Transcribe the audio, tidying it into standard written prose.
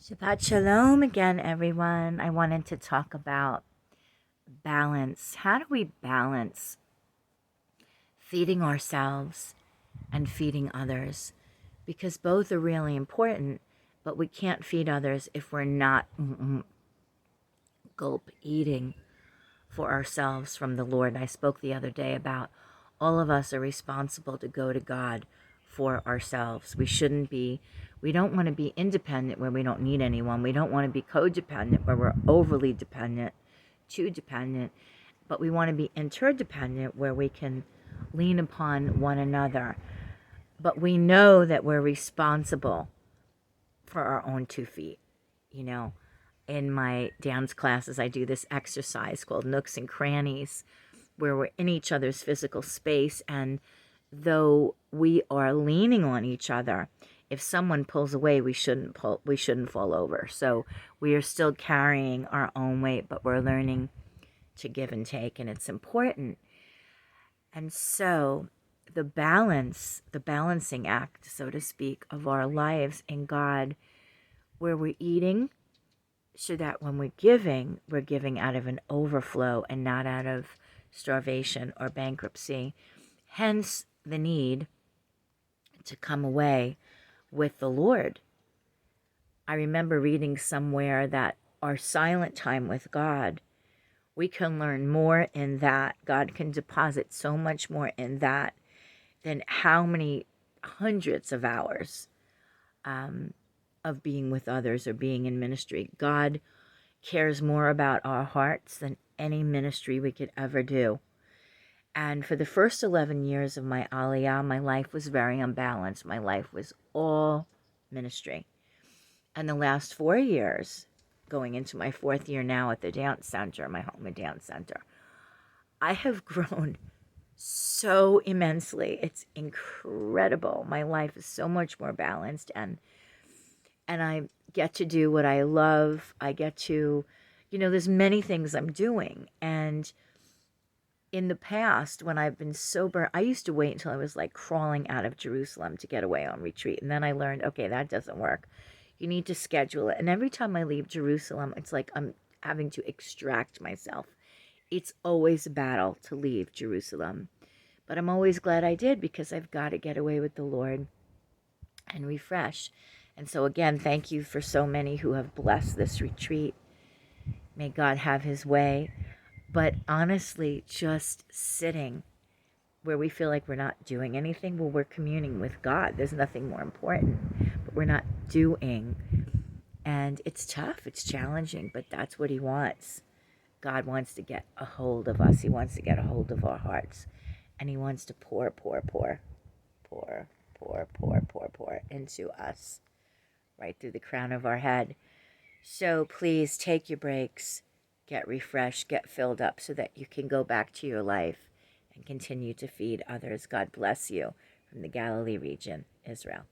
Shabbat Shalom again, everyone. I wanted to talk about balance. How do we balance feeding ourselves and feeding others? Because both are really important, but we can't feed others if we're not gulp eating for ourselves from the Lord. I spoke the other day about all of us are responsible to go to God for ourselves. We don't want to be independent where we don't need anyone. We don't want to be codependent where we're overly dependent, too dependent. But we want to be interdependent where we can lean upon one another. But we know that we're responsible for our own 2 feet. You know, in my dance classes, I do this exercise called nooks and crannies, where we're in each other's physical space, and though we are leaning on each other, if someone pulls away, we shouldn't fall over. So we are still carrying our own weight, but we're learning to give and take, and it's important. And so the balancing act, so to speak, of our lives in God, where we're eating so that when we're giving out of an overflow and not out of starvation or bankruptcy. Hence the need to come away with the Lord. I remember reading somewhere that our silent time with God, we can learn more in that. God can deposit so much more in that than how many hundreds of hours of being with others or being in ministry. God cares more about our hearts than any ministry we could ever do. And for the first 11 years of my aliyah, my life was very unbalanced. My life was all ministry. And the last 4 years, going into my 4th year now at the dance center, my home dance center, I have grown so immensely. It's incredible. My life is so much more balanced, and I get to do what I love. I get to, there's many things I'm doing. And in the past, when I've been sober, I used to wait until I was like crawling out of Jerusalem to get away on retreat. And then I learned, okay, that doesn't work. You need to schedule it. And every time I leave Jerusalem, it's like I'm having to extract myself. It's always a battle to leave Jerusalem. But I'm always glad I did, because I've got to get away with the Lord and refresh. And so again, thank you for so many who have blessed this retreat. May God have his way. But honestly, just sitting where we feel like we're not doing anything, well, we're communing with God. There's nothing more important, but we're not doing. And it's tough, it's challenging, but that's what he wants. God wants to get a hold of us. He wants to get a hold of our hearts. And he wants to pour into us, right through the crown of our head. So please take your breaks, get refreshed, get filled up so that you can go back to your life and continue to feed others. God bless you from the Galilee region, Israel.